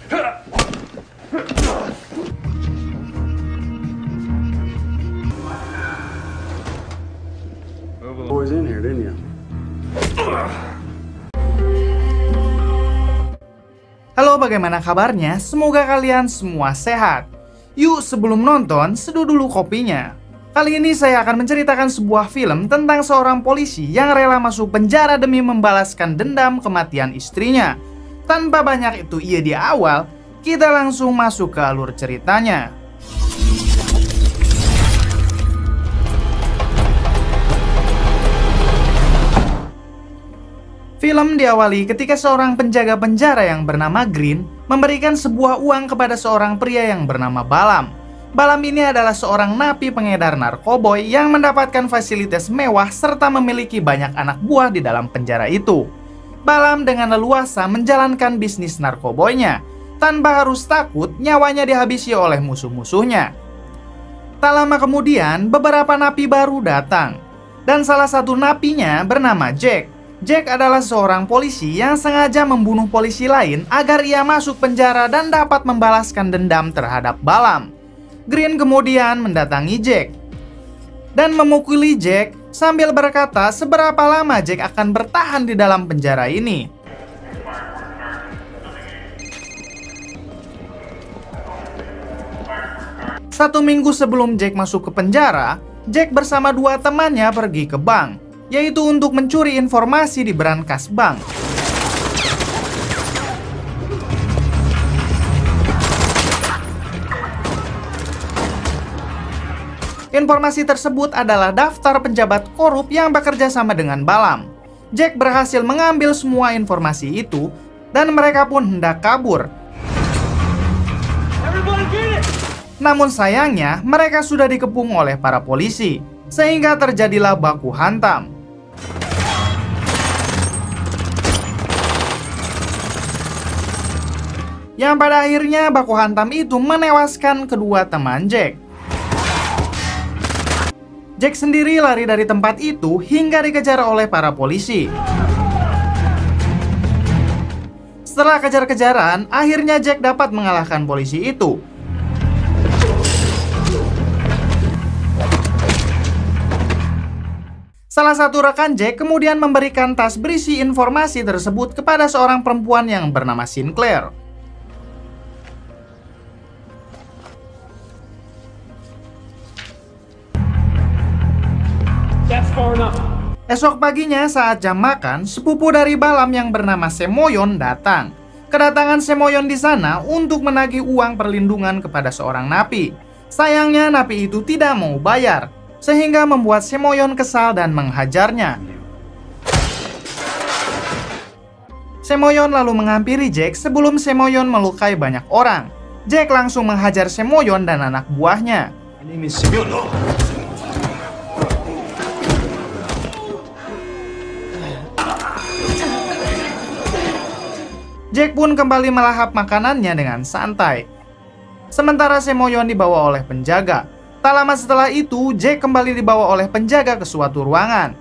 Boys in here, didn't you? Halo, bagaimana kabarnya? Semoga kalian semua sehat. Yuk, sebelum nonton, seduh dulu kopinya. Kali ini saya akan menceritakan sebuah film tentang seorang polisi yang rela masuk penjara demi membalaskan dendam kematian istrinya. Tanpa banyak itu iya di awal, kita langsung masuk ke alur ceritanya. Film diawali ketika seorang penjaga penjara yang bernama Green memberikan sebuah uang kepada seorang pria yang bernama Balam. Balam ini adalah seorang napi pengedar narkoboy yang mendapatkan fasilitas mewah serta memiliki banyak anak buah di dalam penjara itu. Balam dengan leluasa menjalankan bisnis narkoboynya tanpa harus takut nyawanya dihabisi oleh musuh-musuhnya. Tak lama kemudian, beberapa napi baru datang, dan salah satu napinya bernama Jack. Jack adalah seorang polisi yang sengaja membunuh polisi lain agar ia masuk penjara dan dapat membalaskan dendam terhadap Balam. Green kemudian mendatangi Jack dan memukuli Jack sambil berkata seberapa lama Jack akan bertahan di dalam penjara ini. Satu minggu sebelum Jack masuk ke penjara, Jack bersama dua temannya pergi ke bank, yaitu untuk mencuri informasi di brankas bank. Informasi tersebut adalah daftar penjabat korup yang bekerja sama dengan Balam. Jack berhasil mengambil semua informasi itu dan mereka pun hendak kabur. Namun sayangnya mereka sudah dikepung oleh para polisi, sehingga terjadilah baku hantam. Yang pada akhirnya baku hantam itu menewaskan kedua teman Jack. Jack sendiri lari dari tempat itu hingga dikejar oleh para polisi. Setelah kejar-kejaran, akhirnya Jack dapat mengalahkan polisi itu. Salah satu rekan Jack kemudian memberikan tas berisi informasi tersebut kepada seorang perempuan yang bernama Sinclair. Esok paginya saat jam makan, sepupu dari Balam yang bernama Semoyon datang. Kedatangan Semoyon di sana untuk menagih uang perlindungan kepada seorang napi. Sayangnya napi itu tidak mau bayar, sehingga membuat Semoyon kesal dan menghajarnya. Semoyon lalu menghampiri Jack sebelum Semoyon melukai banyak orang. Jack langsung menghajar Semoyon dan anak buahnya. Jack pun kembali melahap makanannya dengan santai. Sementara Semoyon dibawa oleh penjaga. Tak lama setelah itu, Jack kembali dibawa oleh penjaga ke suatu ruangan.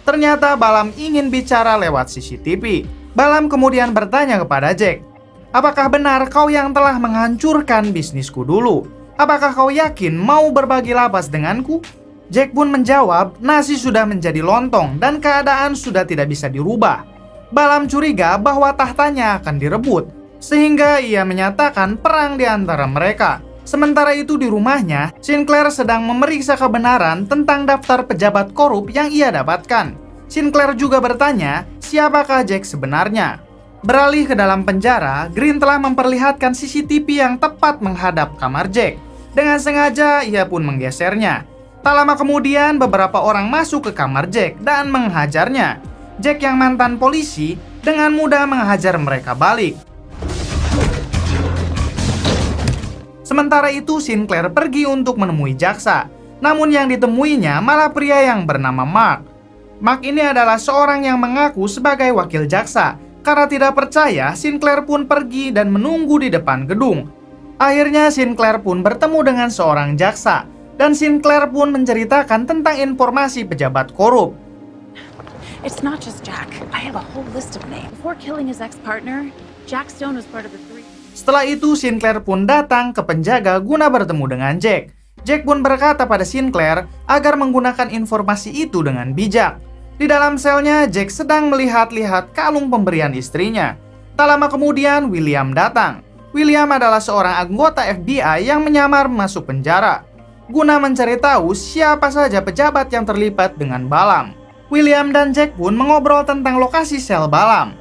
Ternyata Balam ingin bicara lewat CCTV. Balam kemudian bertanya kepada Jack, "Apakah benar kau yang telah menghancurkan bisnisku dulu? Apakah kau yakin mau berbagi lapas denganku?" Jack pun menjawab, nasi sudah menjadi lontong dan keadaan sudah tidak bisa dirubah. Balam curiga bahwa tahtanya akan direbut, sehingga ia menyatakan perang di antara mereka. Sementara itu di rumahnya, Sinclair sedang memeriksa kebenaran tentang daftar pejabat korup yang ia dapatkan. Sinclair juga bertanya, siapakah Jack sebenarnya? Beralih ke dalam penjara, Green telah memperlihatkan CCTV yang tepat menghadap kamar Jack. Dengan sengaja, ia pun menggesernya. Tak lama kemudian, beberapa orang masuk ke kamar Jack dan menghajarnya. Jack yang mantan polisi dengan mudah menghajar mereka balik. Sementara itu, Sinclair pergi untuk menemui jaksa. Namun yang ditemuinya malah pria yang bernama Mark. Mark ini adalah seorang yang mengaku sebagai wakil jaksa. Karena tidak percaya, Sinclair pun pergi dan menunggu di depan gedung. Akhirnya Sinclair pun bertemu dengan seorang jaksa. Dan Sinclair pun menceritakan tentang informasi pejabat korup. It's not just Jack. I have a whole list of names. Before killing his ex-partner, Jack Stone was part of the three. Setelah itu, Sinclair pun datang ke penjaga guna bertemu dengan Jack. Jack pun berkata pada Sinclair agar menggunakan informasi itu dengan bijak. Di dalam selnya, Jack sedang melihat-lihat kalung pemberian istrinya. Tak lama kemudian, William datang. William adalah seorang anggota FBI yang menyamar masuk penjara guna mencari tahu siapa saja pejabat yang terlibat dengan Balam. William dan Jack pun mengobrol tentang lokasi sel Balam.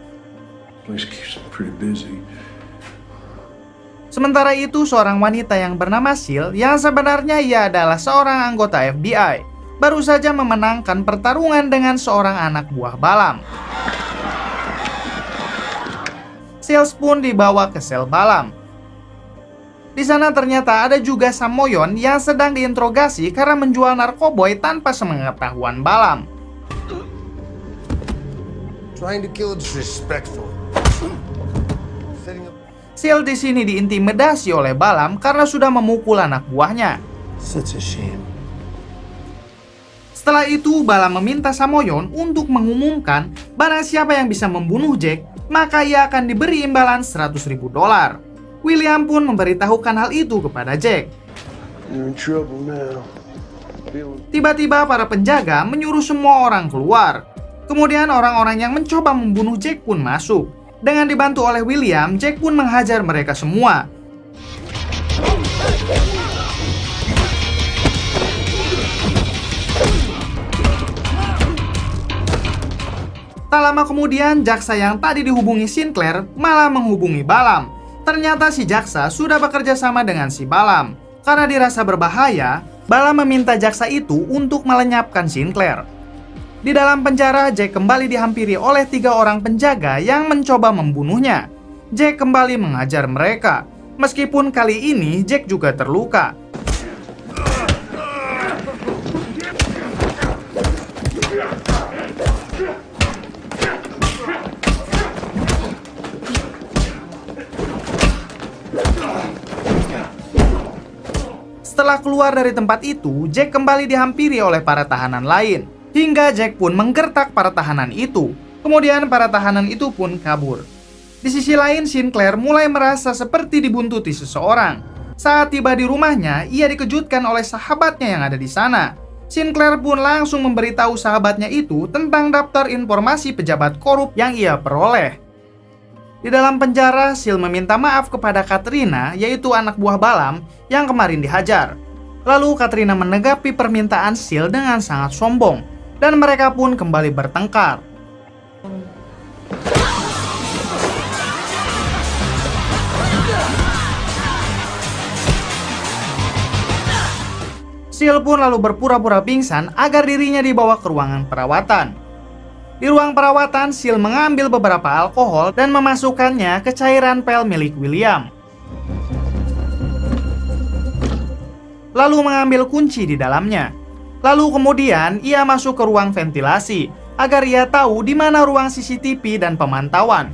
Sementara itu, seorang wanita yang bernama Sil, yang sebenarnya ia adalah seorang anggota FBI, baru saja memenangkan pertarungan dengan seorang anak buah Balam. Sil pun dibawa ke sel Balam. Di sana ternyata ada juga Samoyon yang sedang diinterogasi karena menjual narkoboy tanpa sepengetahuan Balam. Sil di sini diintimidasi oleh Balam karena sudah memukul anak buahnya. Setelah itu, Balam meminta Samoyon untuk mengumumkan barang siapa yang bisa membunuh Jack, maka ia akan diberi imbalan $100.000. William pun memberitahukan hal itu kepada Jack. Tiba-tiba para penjaga menyuruh semua orang keluar. Kemudian orang-orang yang mencoba membunuh Jack pun masuk. Dengan dibantu oleh William, Jack pun menghajar mereka semua. Tak lama kemudian, jaksa yang tadi dihubungi Sinclair malah menghubungi Balam. Ternyata si jaksa sudah bekerja sama dengan si Balam. Karena dirasa berbahaya, Balam meminta jaksa itu untuk melenyapkan Sinclair. Di dalam penjara, Jack kembali dihampiri oleh 3 orang penjaga yang mencoba membunuhnya. Jack kembali mengajar mereka. Meskipun kali ini Jack juga terluka. Setelah keluar dari tempat itu, Jack kembali dihampiri oleh para tahanan lain. Hingga Jack pun menggertak para tahanan itu. Kemudian para tahanan itu pun kabur. Di sisi lain, Sinclair mulai merasa seperti dibuntuti seseorang. Saat tiba di rumahnya, ia dikejutkan oleh sahabatnya yang ada di sana. Sinclair pun langsung memberitahu sahabatnya itu tentang daftar informasi pejabat korup yang ia peroleh. Di dalam penjara, Sil meminta maaf kepada Katrina, yaitu anak buah Balam, yang kemarin dihajar. Lalu Katrina menanggapi permintaan Sil dengan sangat sombong, dan mereka pun kembali bertengkar. Sil pun lalu berpura-pura pingsan agar dirinya dibawa ke ruangan perawatan. Di ruang perawatan, Sil mengambil beberapa alkohol dan memasukkannya ke cairan pel milik William. Lalu mengambil kunci di dalamnya. Lalu kemudian ia masuk ke ruang ventilasi agar ia tahu di mana ruang CCTV dan pemantauan.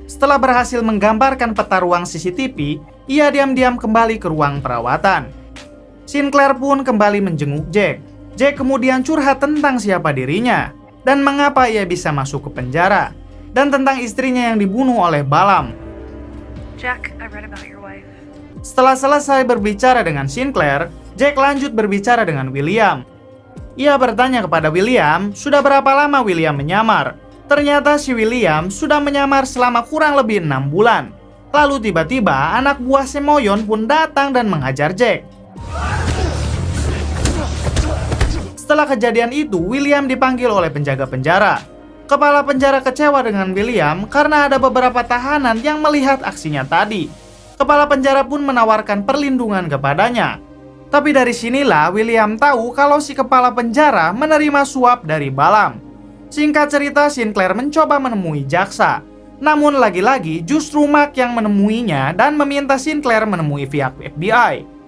Setelah berhasil menggambarkan peta ruang CCTV, ia diam-diam kembali ke ruang perawatan. Sinclair pun kembali menjenguk Jack. Jack kemudian curhat tentang siapa dirinya dan mengapa ia bisa masuk ke penjara, dan tentang istrinya yang dibunuh oleh Balam. Jack, I read about your wife. Setelah selesai berbicara dengan Sinclair, Jack lanjut berbicara dengan William. Ia bertanya kepada William, sudah berapa lama William menyamar. Ternyata si William sudah menyamar selama kurang lebih 6 bulan. Lalu tiba-tiba anak buah Samoyon pun datang dan menghajar Jack. Setelah kejadian itu, William dipanggil oleh penjaga penjara. Kepala penjara kecewa dengan William karena ada beberapa tahanan yang melihat aksinya tadi. Kepala penjara pun menawarkan perlindungan kepadanya. Tapi dari sinilah William tahu kalau si kepala penjara menerima suap dari Balam. Singkat cerita, Sinclair mencoba menemui jaksa. Namun lagi-lagi justru Mark yang menemuinya dan meminta Sinclair menemui pihak FBI.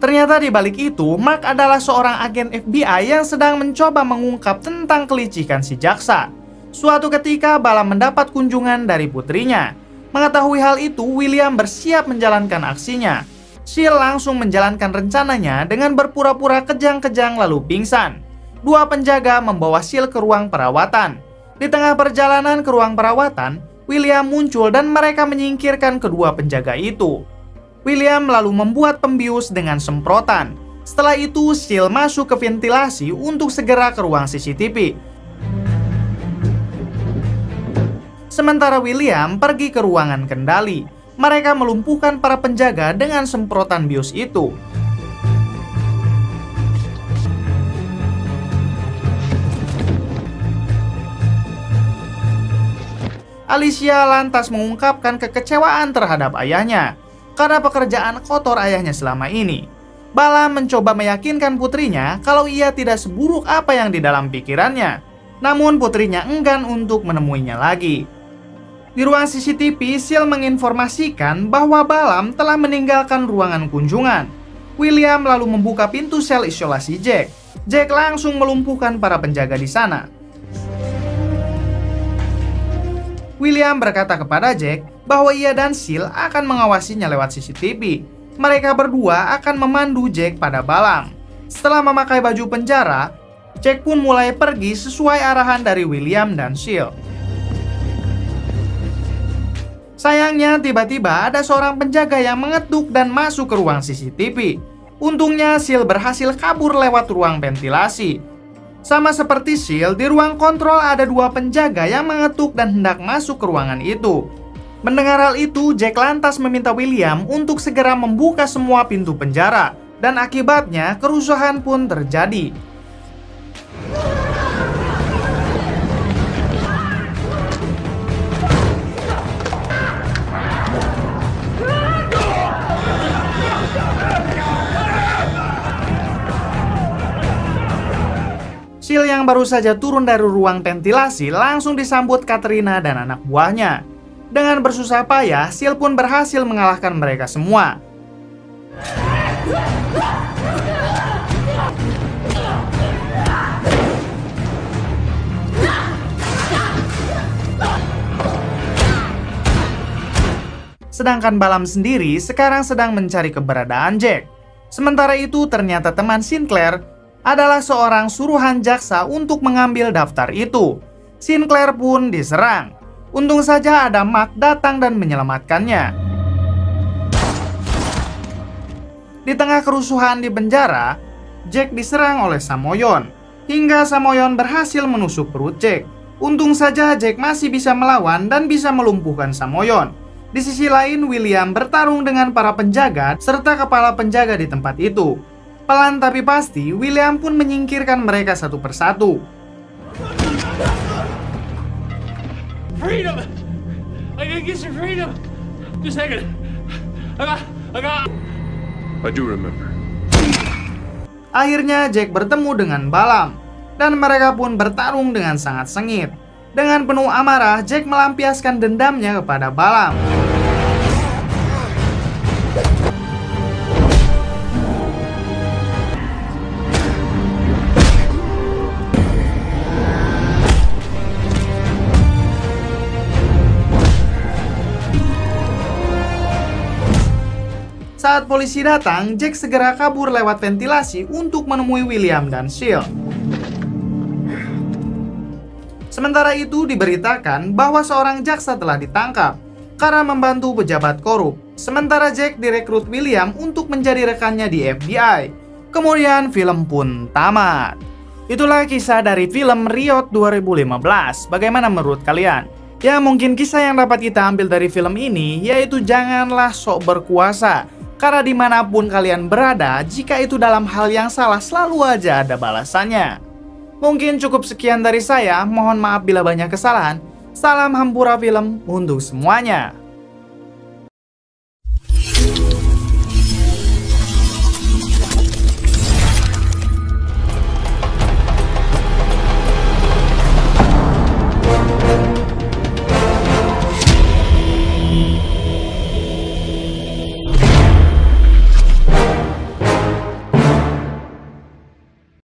Ternyata di balik itu, Mark adalah seorang agen FBI yang sedang mencoba mengungkap tentang kelicikan si jaksa. Suatu ketika, Balam mendapat kunjungan dari putrinya. Mengetahui hal itu, William bersiap menjalankan aksinya. Seal langsung menjalankan rencananya dengan berpura-pura kejang-kejang lalu pingsan. Dua penjaga membawa Seal ke ruang perawatan. Di tengah perjalanan ke ruang perawatan, William muncul dan mereka menyingkirkan kedua penjaga itu. William lalu membuat pembius dengan semprotan. Setelah itu, Seal masuk ke ventilasi untuk segera ke ruang CCTV. Sementara William pergi ke ruangan kendali. Mereka melumpuhkan para penjaga dengan semprotan bius itu. Alicia lantas mengungkapkan kekecewaan terhadap ayahnya karena pekerjaan kotor ayahnya selama ini. Balam mencoba meyakinkan putrinya kalau ia tidak seburuk apa yang di dalam pikirannya. Namun putrinya enggan untuk menemuinya lagi. Di ruang CCTV, Seal menginformasikan bahwa Balam telah meninggalkan ruangan kunjungan. William lalu membuka pintu sel isolasi Jack. Jack langsung melumpuhkan para penjaga di sana. William berkata kepada Jack bahwa ia dan Seal akan mengawasinya lewat CCTV. Mereka berdua akan memandu Jack pada Balam. Setelah memakai baju penjara, Jack pun mulai pergi sesuai arahan dari William dan Seal. Sayangnya, tiba-tiba ada seorang penjaga yang mengetuk dan masuk ke ruang CCTV. Untungnya, Seal berhasil kabur lewat ruang ventilasi. Sama seperti Seal, di ruang kontrol ada dua penjaga yang mengetuk dan hendak masuk ke ruangan itu. Mendengar hal itu, Jack lantas meminta William untuk segera membuka semua pintu penjara. Dan akibatnya, kerusuhan pun terjadi. Seal yang baru saja turun dari ruang ventilasi langsung disambut Katrina dan anak buahnya. Dengan bersusah payah, Seal pun berhasil mengalahkan mereka semua. Sedangkan Balam sendiri sekarang sedang mencari keberadaan Jack. Sementara itu, ternyata teman Sinclair adalah seorang suruhan jaksa untuk mengambil daftar itu. Sinclair pun diserang. Untung saja ada Mark datang dan menyelamatkannya. Di tengah kerusuhan di penjara, Jack diserang oleh Samoyon. Hingga Samoyon berhasil menusuk perut Jack. Untung saja Jack masih bisa melawan dan bisa melumpuhkan Samoyon. Di sisi lain, William bertarung dengan para penjaga serta kepala penjaga di tempat itu. Pelan tapi pasti, William pun menyingkirkan mereka satu persatu. Freedom! I gotta get some freedom! Just a second. I do remember. Akhirnya Jack bertemu dengan Balam, dan mereka pun bertarung dengan sangat sengit. Dengan penuh amarah, Jack melampiaskan dendamnya kepada Balam. Saat polisi datang, Jack segera kabur lewat ventilasi untuk menemui William dan Seal. Sementara itu diberitakan bahwa seorang jaksa telah ditangkap karena membantu pejabat korup. Sementara Jack direkrut William untuk menjadi rekannya di FBI. Kemudian film pun tamat. Itulah kisah dari film Riot 2015. Bagaimana menurut kalian? Ya, mungkin kisah yang dapat kita ambil dari film ini yaitu janganlah sok berkuasa. Karena dimanapun kalian berada, jika itu dalam hal yang salah, selalu aja ada balasannya. Mungkin cukup sekian dari saya, mohon maaf bila banyak kesalahan. Salam Hampura Film untuk semuanya.